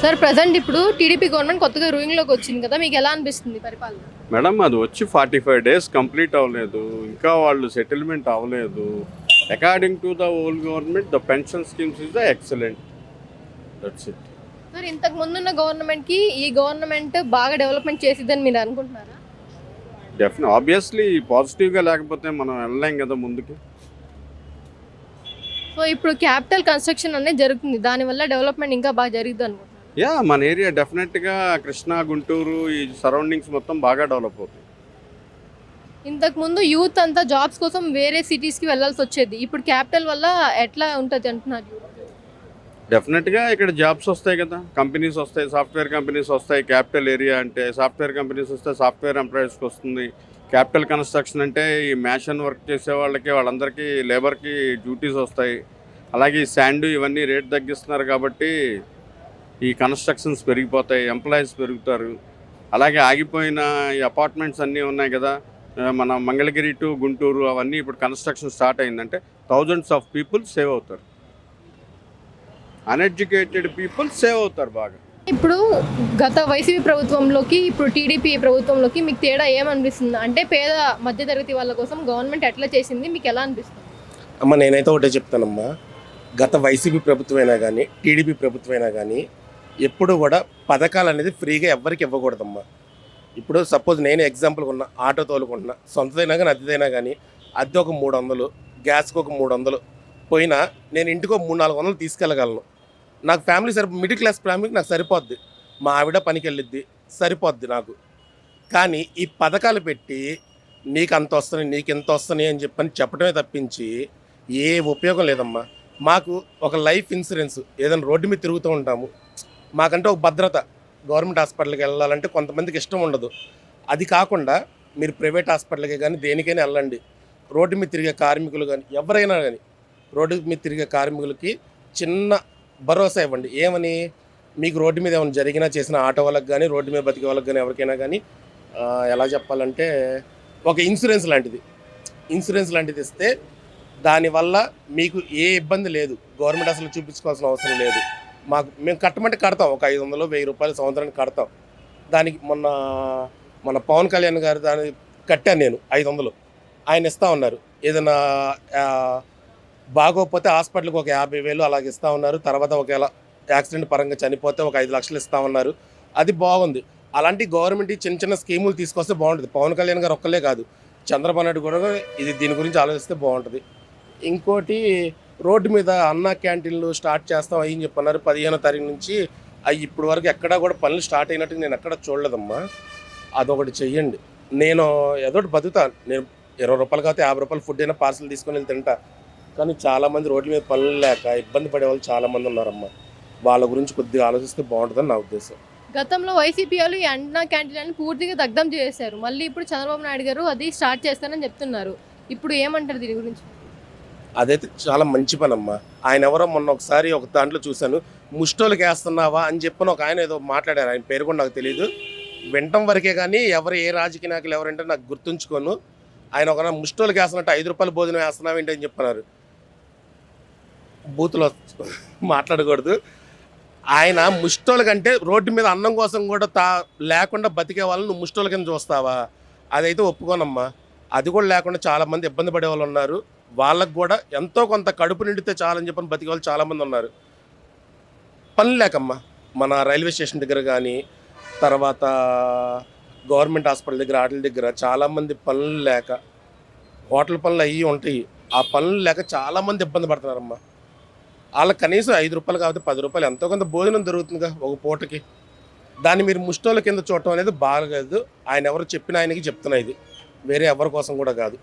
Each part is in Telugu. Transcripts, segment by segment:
సార్ ప్రజెంట్ ఇప్పుడు టీడీపీ గవర్నమెంట్ కొత్తగా రూలింగ్లోకి వచ్చింది కదా, మీకు ఎలా అనిపిస్తుంది పరిపాలన? మేడం అది వచ్చి 45 days కంప్లీట్ అవ్వలేదు, ఇంకా వాళ్ళు సెటిల్మెంట్ అవ్వలేదు. According to the old government the pension schemes is the excellent. That's it. Sir ఇంతకు ముందున్న గవర్నమెంట్కి ఈ గవర్నమెంట్ బాగా డెవలప్మెంట్ చేసిద్దని మీరు అనుకుంటున్నారా? ఆబ్వియస్లీ పాజిటివ్గా లేకపోతే మనం వెళ్ళలేం కదా ముందుకి. సో ఇప్పుడు క్యాపిటల్ కన్స్ట్రక్షన్ అనేది జరుగుతుంది, దానివల్ల డెవలప్మెంట్ ఇంకా బాగా జరుగుతుంది అనుకుంటున్నారు. మన ఏరియా డెఫినెట్గా కృష్ణా, గుంటూరు ఈ సరౌండింగ్స్ మొత్తం బాగా డెవలప్ అవుతాయి. ఇంతకు ముందు యూత్ అంతా జాబ్స్ కోసం వేరే సిటీస్కి వెళ్ళాల్సి వచ్చేది, ఇప్పుడు క్యాపిటల్ వల్ల ఎట్లా ఉంటుంది అంటున్నారు? డెఫినెట్గా ఇక్కడ జాబ్స్ వస్తాయి కదా, కంపెనీస్ వస్తాయి, సాఫ్ట్వేర్ కంపెనీస్ వస్తాయి. క్యాపిటల్ ఏరియా అంటే సాఫ్ట్వేర్ కంపెనీస్ వస్తే సాఫ్ట్వేర్ ఎంప్లాయీస్కి వస్తుంది. క్యాపిటల్ కన్స్ట్రక్షన్ అంటే ఈ మ్యాషన్ వర్క్ చేసే వాళ్ళందరికీ లేబర్కి డ్యూటీస్ వస్తాయి. అలాగే ఈ శాండ్ ఇవన్నీ రేట్ తగ్గిస్తున్నారు కాబట్టి ఈ కన్స్ట్రక్షన్స్ పెరిగిపోతాయి, ఎంప్లాయీస్ పెరుగుతారు. అలాగే ఆగిపోయిన ఈ అపార్ట్మెంట్స్ అన్నీ ఉన్నాయి కదా, మన మంగళగిరి టు గుంటూరు అవన్నీ ఇప్పుడు కన్స్ట్రక్షన్ స్టార్ట్ అయిందంటే థౌజండ్స్ ఆఫ్ పీపుల్ సేవ్ అవుతారు. అన్ఎడ్యుకేటెడ్ పీపుల్ సేవ్ అవుతారు బాగా. ఇప్పుడు గత వైసీపీ ప్రభుత్వంలోకి ఇప్పుడు టీడీపీ ప్రభుత్వంలోకి మీకు తేడా ఏమనిపిస్తుంది? అంటే పేద మధ్యతరగతి వాళ్ళ కోసం గవర్నమెంట్ ఎట్లా చేసింది, మీకు ఎలా అనిపిస్తుంది? అమ్మ నేనైతే ఒకటే చెప్తానమ్మా, గత వైసీపీ ప్రభుత్వం అయినా కానీ టీడీపీ ప్రభుత్వం అయినా కానీ ఎప్పుడు కూడా పథకాలు అనేది ఫ్రీగా ఎవరికి ఇవ్వకూడదమ్మా. ఇప్పుడు సపోజ్ నేను ఎగ్జాంపుల్ ఉన్న ఆటో తోలుకుంటున్నా, సొంతదైనా కానీ అద్దెదైనా కానీ అద్దె ఒక 300, గ్యాస్కి ఒక 300 పోయినా నేను ఇంటికి ఒక 300-400 తీసుకెళ్ళగలను. నాకు ఫ్యామిలీ మిడిల్ క్లాస్ ఫ్యామిలీకి నాకు సరిపోద్ది, మా ఆవిడ పనికి వెళ్ళిద్ది, సరిపోద్ది నాకు. కానీ ఈ పథకాలు పెట్టి నీకు అంత వస్తున్నాయి, నీకు ఎంత వస్తున్నాయి అని చెప్పడమే తప్పించి ఏ ఉపయోగం లేదమ్మా. మాకు ఒక లైఫ్ ఇన్సూరెన్స్, ఏదైనా రోడ్డు మీద తిరుగుతూ ఉంటాము, మాకంటే ఒక భద్రత. గవర్నమెంట్ హాస్పిటల్కి వెళ్ళాలంటే కొంతమందికి ఇష్టం ఉండదు. అది కాకుండా మీరు ప్రైవేట్ హాస్పిటల్కి కానీ దేనికైనా వెళ్ళండి. రోడ్డు మీద తిరిగే కార్మికులు కానీ ఎవరైనా కానీ రోడ్డు మీద తిరిగే కార్మికులకి చిన్న భరోసా ఇవ్వండి. ఏమని, మీకు రోడ్డు మీద ఏమైనా జరిగినా చేసిన ఆటో వాళ్ళకి కానీ రోడ్డు మీద బతికే వాళ్ళకి కానీ ఎవరికైనా కానీ ఎలా చెప్పాలంటే ఒక ఇన్సూరెన్స్ లాంటిది ఇస్తే దానివల్ల మీకు ఏ ఇబ్బంది లేదు. గవర్నమెంట్ అసలు చూపించుకోవాల్సిన అవసరం లేదు. మేము కట్టమంటే కడతాం, ఒక 500-1000 రూపాయలు సంవత్సరానికి కడతాం. దానికి మన పవన్ కళ్యాణ్ గారు దాన్ని కట్టాను నేను 500, ఆయన ఇస్తూ ఉన్నారు. ఏదైనా బాగోకపోతే హాస్పిటల్కి ఒక 50,000 అలాగే ఇస్తూ ఉన్నారు. తర్వాత ఒకవేళ యాక్సిడెంట్ పరంగా చనిపోతే ఒక 5 లక్షలు ఇస్తూ ఉన్నారు. అది బాగుంది. అలాంటి గవర్నమెంట్ చిన్న చిన్న స్కీములు తీసుకొస్తే బాగుంటుంది. పవన్ కళ్యాణ్ గారు ఒక్కలే కాదు, చంద్రబాబు నాయుడు కూడా దీని గురించి ఆలోచిస్తే బాగుంటుంది. ఇంకోటి, రోడ్డు మీద అన్న క్యాంటీన్లు స్టార్ట్ చేస్తాం అని చెప్పన్నారు 15వ తారీఖు నుంచి. అవి ఇప్పటి వరకు ఎక్కడా కూడా పనులు స్టార్ట్ అయినట్టు నేను ఎక్కడ చూడలేదమ్మా. అదొకటి చెయ్యండి. నేను ఏదోటి బతుకుతాను. నేను 20 రూపాయలు కాకపోతే 50 రూపాయలు ఫుడ్ అయినా పార్సల్ తీసుకొని వెళ్ళి తింటా. కానీ చాలామంది రోడ్ల మీద పనులు లేక ఇబ్బంది పడే వాళ్ళు చాలామంది ఉన్నారమ్మా. వాళ్ళ గురించి కొద్దిగా ఆలోచిస్తే బాగుంటుందని నా ఉద్దేశం. గతంలో వైసీపీ వాళ్ళు ఈ అన్న క్యాంటీన్లను పూర్తిగా దగ్ధం చేశారు, మళ్ళీ ఇప్పుడు చంద్రబాబు నాయుడు గారు అది స్టార్ట్ చేస్తానని చెప్తున్నారు. ఇప్పుడు ఏమంటారు దీని గురించి? అదైతే చాలా మంచి పని అమ్మా. ఆయన ఎవరో మొన్న ఒకసారి ఒక దాంట్లో చూశాను, ముష్టోళ్ళకి వేస్తున్నావా అని చెప్పిన ఒక ఆయన ఏదో మాట్లాడారు. ఆయన పేరు కూడా నాకు తెలియదు, వినటం వరకే కానీ ఏ రాజకీయ నాయకులు ఎవరంటే నాకు గుర్తుంచుకోను. ఆయన ఒక ముష్టోళ్ళకి వేస్తున్నట్టు 5 రూపాయలు భోజనం వేస్తున్నావు ఏంటి అని చెప్పన్నారు. బూతులో మాట్లాడకూడదు. ఆయన ముష్టోళ్ళ కంటే రోడ్డు మీద అన్నం కోసం కూడా లేకుండా బతికే వాళ్ళని నువ్వు ముష్టోళ్ళ కింద చూస్తావా? అదైతే ఒప్పుకోనమ్మా. అది కూడా లేకుండా చాలామంది ఇబ్బంది పడే వాళ్ళు ఉన్నారు. వాళ్ళకు కూడా ఎంతో కొంత కడుపు నిండితే చాలని చెప్పని బతికే వాళ్ళు చాలామంది ఉన్నారు. పనులు లేకమ్మా, మన రైల్వే స్టేషన్ దగ్గర కానీ తర్వాత గవర్నమెంట్ హాస్పిటల్ దగ్గర వాటి దగ్గర చాలామంది పనులు లేక, హోటల్ పనులు అవి ఉంటాయి, ఆ పనులు లేక చాలామంది ఇబ్బంది పడుతున్నారమ్మా. వాళ్ళకి కనీసం 5 రూపాయలు కాకపోతే 10 రూపాయలు ఎంతో కొంత భోజనం దొరుకుతుందిగా ఒక పూటకి. దాన్ని మీరు ముష్టోళ్ళ కింద చూడటం అనేది బాగలేదు. ఆయన ఎవరు చెప్పిన ఆయనకి చెప్తున్నా, ఇది వేరే ఎవరి కోసం కూడా కాదు.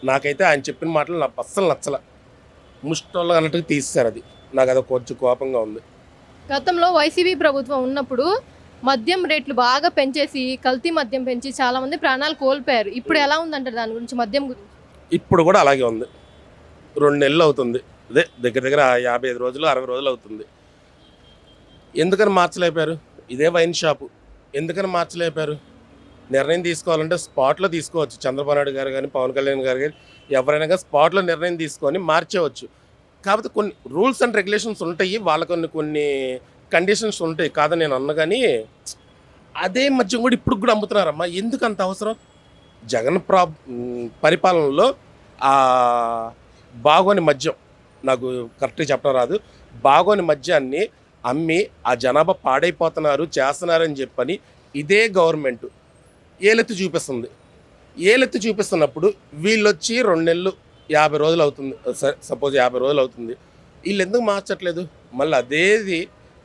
నాకైతే ఆయన చెప్పిన మాటలు నాకు అస్సలు నచ్చల. ముష్టోళ్ళు అన్నట్టుగా తీసేశారు. అది నాకు అది కొంచెం కోపంగా ఉంది. గతంలో వైసీపీ ప్రభుత్వం ఉన్నప్పుడు మద్యం రేట్లు బాగా పెంచేసి, కల్తీ మద్యం పెంచి చాలామంది ప్రాణాలు కోల్పోయారు. ఇప్పుడు ఎలా ఉందంటారు దాని గురించి, మద్యం గురించి? ఇప్పుడు కూడా అలాగే ఉంది. 2 నెలలు అవుతుంది, అదే దగ్గర 55 రోజులు 60 రోజులు అవుతుంది. ఎందుకని మార్చలేపారు? ఇదే వైన్ షాపు ఎందుకని మార్చలేపారు? నిర్ణయం తీసుకోవాలంటే స్పాట్లో తీసుకోవచ్చు. చంద్రబాబు నాయుడు గారు కానీ పవన్ కళ్యాణ్ గారు కానీ ఎవరైనా కానీ స్పాట్లో నిర్ణయం తీసుకొని మార్చేవచ్చు. కాకపోతే కొన్ని రూల్స్ అండ్ రెగ్యులేషన్స్ ఉంటాయి. వాళ్ళ కొన్ని కండిషన్స్ ఉంటాయి కాదని నేను అన్న కానీ అదే మద్యం కూడా ఇప్పుడు కూడా అమ్ముతున్నారమ్మా. ఎందుకు అంత అవసరం? జగన్ పరిపాలనలో ఆ బాగోని మద్యం, నాకు కరెక్ట్గా చెప్పడం రాదు, బాగోని మద్యాన్ని అమ్మి ఆ జనాభా పాడైపోతున్నారు చేస్తున్నారని చెప్పని ఇదే గవర్నమెంట్ ఏలెత్తి చూపిస్తుంది. ఏలెత్తి చూపిస్తున్నప్పుడు వీళ్ళు వచ్చి 2 నెలలు 50 రోజులు అవుతుంది, సపోజ్ 50 రోజులు అవుతుంది, వీళ్ళు ఎందుకు మార్చట్లేదు? మళ్ళీ అదేది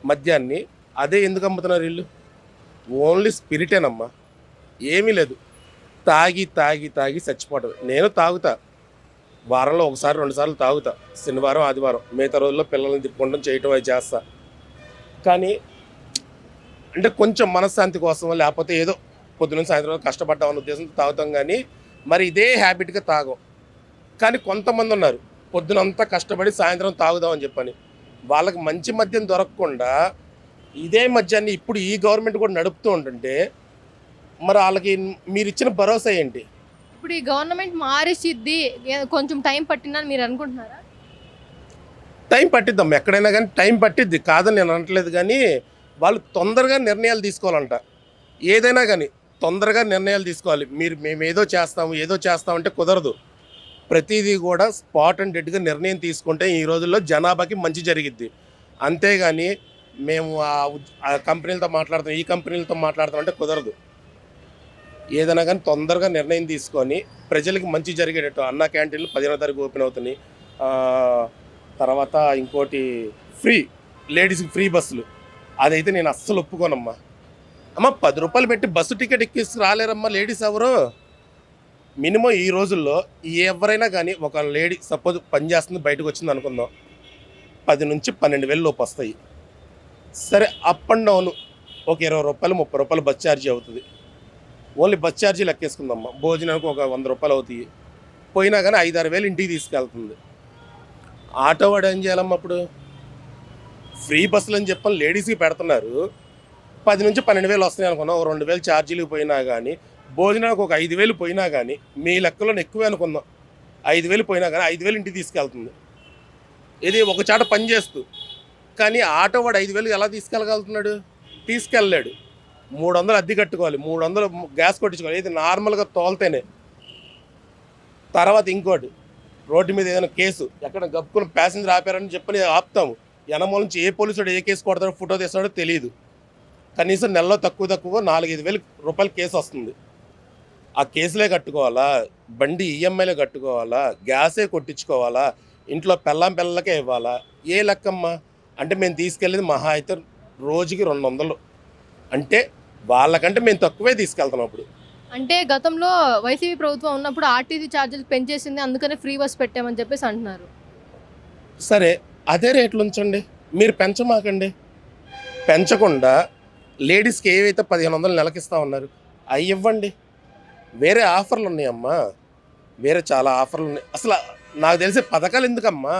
మద్యాన్ని అదే ఎందుకు అమ్ముతున్నారు వీళ్ళు? ఓన్లీ స్పిరిటేనమ్మా, ఏమీ లేదు. తాగి తాగి తాగి చచ్చిపోవటం. నేను తాగుతా, వారంలో 1-2 సార్లు తాగుతా, శనివారం ఆదివారం. మిగతా రోజుల్లో పిల్లల్ని తిప్పుకోవడం చేయటం అవి చేస్తా. కానీ అంటే కొంచెం మనశ్శాంతి కోసం లేకపోతే ఏదో పొద్దున్న సాయంత్రం కష్టపడ్డామన్న ఉద్దేశంతో తాగుతాం, కానీ మరి ఇదే హ్యాబిట్గా తాగం. కానీ కొంతమంది ఉన్నారు పొద్దునంతా కష్టపడి సాయంత్రం తాగుదామని చెప్పని, వాళ్ళకి మంచి మద్యం దొరకకుండా ఇదే మద్యాన్ని ఇప్పుడు ఈ గవర్నమెంట్ కూడా నడుపుతూ ఉంటుంటే మరి వాళ్ళకి మీరు ఇచ్చిన భరోసా ఏంటి? ఇప్పుడు ఈ గవర్నమెంట్ మారిసిద్ది, కొంచెం టైం పట్టిందని మీరు అనుకుంటున్నారా? టైం పట్టిద్దాం, ఎక్కడైనా కానీ టైం పట్టిద్ది, కాదని నేను అనట్లేదు. కానీ వాళ్ళు తొందరగా నిర్ణయాలు తీసుకోవాలంట. ఏదైనా కానీ తొందరగా నిర్ణయాలు తీసుకోవాలి. మేము ఏదో చేస్తామంటే కుదరదు. ప్రతిదీ కూడా స్పాట్ అండ్ డెడ్గా నిర్ణయం తీసుకుంటే ఈ రోజుల్లో జనాభాకి మంచి జరిగిద్ది. అంతేగాని మేము ఆ కంపెనీలతో మాట్లాడతాం, ఈ కంపెనీలతో మాట్లాడతాం అంటే కుదరదు. ఏదైనా కానీ తొందరగా నిర్ణయం తీసుకొని ప్రజలకి మంచి జరిగేటట్టు. అన్న క్యాంటీన్లు 15వ తారీఖు ఓపెన్ అవుతున్నాయి. తర్వాత ఇంకోటి ఫ్రీ, లేడీస్కి ఫ్రీ బస్సులు, అదైతే నేను అస్సలు ఒప్పుకోనమ్మా. అమ్మ 10 రూపాయలు పెట్టి బస్సు టికెట్ ఎక్కిసి రాలేరమ్మా లేడీస్ ఎవరు? మినిమం ఈ రోజుల్లో ఎవరైనా కానీ ఒక లేడీ సపోజ్ పని చేస్తుంది బయటకు వచ్చింది అనుకుందాం, 10 నుంచి 12,000 లోపు వస్తాయి. సరే అప్ అండ్ డౌన్ ఒక 20 రూపాయలు 30 రూపాయలు బస్ ఛార్జీ అవుతుంది. ఓన్లీ బస్ ఛార్జీ లెక్కేసుకుందమ్మా. భోజనానికి ఒక 100 రూపాయలు అవుతాయి. పోయినా కానీ 5-6 వేలు ఇంటికి తీసుకెళ్తుంది. ఆటో వాడు ఏం చేయాలమ్మా? అప్పుడు ఫ్రీ బస్సులు అని చెప్పని లేడీస్కి పెడుతున్నారు. 10 నుంచి 12,000 వస్తున్నాయి అనుకున్నాం. 2,000 ఛార్జీలు పోయినా కానీ, భోజనానికి ఒక 5,000 పోయినా కానీ, మీ లెక్కలో ఎక్కువే అనుకుందాం, 5,000 పోయినా కానీ 5,000 ఇంటికి తీసుకెళ్తుంది. ఇది ఒక చాట పని చేస్తూ. కానీ ఆటో వాడు 5,000 ఎలా తీసుకెళ్ళగలుగుతున్నాడు? తీసుకెళ్ళలేడు. 300 అద్దె కట్టుకోవాలి, 300 గ్యాస్ కొట్టించుకోవాలి, ఇది నార్మల్గా తోలితేనే. తర్వాత ఇంకోటి, రోడ్డు మీద ఏదైనా కేసు, ఎక్కడ గప్పుకుని ప్యాసింజర్ ఆపారని చెప్పని ఆపుతాము. ఎనమూల నుంచి ఏ పోలీసుడు ఏ కేసు కొడతాడో ఫోటో తీస్తాడో తెలియదు. కనీసం నెలలో తక్కువ 4-5 రూపాయల కేసు వస్తుంది. ఆ కేసులే కట్టుకోవాలా? బండి ఈఎంఐలే కట్టుకోవాలా? గ్యాసే కొట్టించుకోవాలా? ఇంట్లో పిల్లలకే ఇవ్వాలా? ఏ లెక్కమ్మా? అంటే మేము తీసుకెళ్ళేది మహా అయితే రోజుకి 200. అంటే వాళ్ళకంటే మేము తక్కువే తీసుకెళ్తున్నాం. అప్పుడు అంటే గతంలో వైసీపీ ప్రభుత్వం ఉన్నప్పుడు ఆర్టీసీ ఛార్జీలు పెంచేసింది, అందుకనే ఫ్రీ బస్ పెట్టామని చెప్పేసి అంటున్నారు. సరే అదే రేట్లు ఉంచండి, మీరు పెంచమాకండి. పెంచకుండా లేడీస్కి ఏవైతే 1,500 నెలకిస్తా ఉన్నారు అవి ఇవ్వండి. వేరే ఆఫర్లు ఉన్నాయమ్మా, వేరే చాలా ఆఫర్లు ఉన్నాయి. అసలు నాకు తెలిసే పథకాలు ఎందుకమ్మా?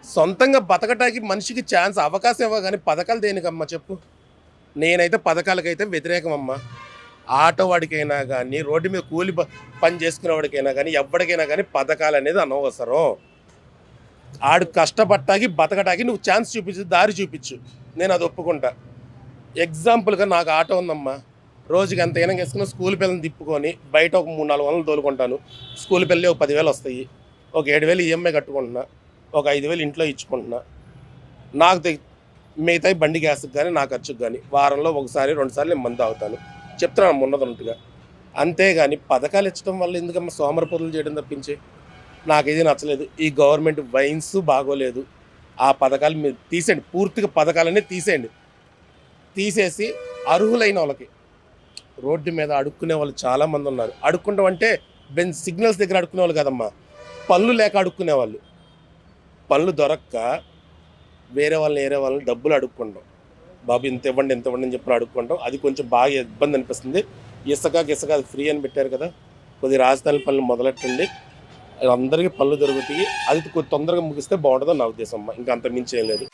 సొంతంగా బతకటానికి మనిషికి ఛాన్స్ అవకాశం ఇవ్వ, కానీ పథకాలు దేనికమ్మా చెప్పు? నేనైతే పథకాలకైతే వ్యతిరేకమమ్మా. ఆటో వాడికైనా కానీ, రోడ్డు మీద కూలి పని చేసుకునేవాడికైనా కానీ, ఎవరికైనా కానీ పథకాలు అనేది అనవసరం. ఆడు కష్టపడటానికి బతకటానికి నువ్వు ఛాన్స్ చూపించు, దారి చూపించు, నేను అది ఒప్పుకుంటా. ఎగ్జాంపుల్గా నాకు ఆటో ఉందమ్మా, రోజుకి ఎంత అయినా వేసుకుని స్కూల్ పిల్లల్ని తిప్పుకొని బయట ఒక 300-400 తోలుకుంటాను. స్కూల్ పిల్లలు ఒక 10,000 వస్తాయి, ఒక 7,000 ఈఎంఐ కట్టుకుంటున్నా, ఒక 5,000 ఇంట్లో ఇచ్చుకుంటున్నా. నాకు మిగతా బండి గ్యాస్కి కానీ నా ఖర్చుకు కానీ వారంలో 1-2 సార్లు నేను మందు తాగుతాను, చెప్తున్నాను ఉన్నదన్నట్టుగా. అంతేగాని పథకాలు ఇచ్చడం వల్ల ఎందుకమ్మా సోమరపోతులు చేయడం తప్పించి నాకేది నచ్చలేదు. ఈ గవర్నమెంట్ వైన్స్ బాగోలేదు. ఆ పథకాలు మీరు తీసేయండి, పూర్తిగా పథకాలన్నీ తీసేయండి. తీసేసి అర్హులైన వాళ్ళకి, రోడ్డు మీద అడుక్కునే వాళ్ళు చాలామంది ఉన్నారు. అడుక్కుంటాం అంటే సిగ్నల్స్ దగ్గర అడుక్కునే వాళ్ళు కదమ్మా, పనులు లేక అడుక్కునే వాళ్ళు. పనులు దొరక్క వేరే వాళ్ళని డబ్బులు అడుక్కుంటాం. బాబు ఇంత ఇవ్వండి అని చెప్పి అడుక్కుంటాం. అది కొంచెం బాగా ఇబ్బంది అనిపిస్తుంది. ఇసుక అది ఫ్రీ అని పెట్టారు కదా, కొద్ది రాజధాని పనులు మొదలెట్టండి, అందరికీ పనులు దొరుకుతాయి. అది తొందరగా ముగిస్తే బాగుంటుందని నా ఉద్దేశం అమ్మా. ఇంకా అంత మించి ఏం లేదు.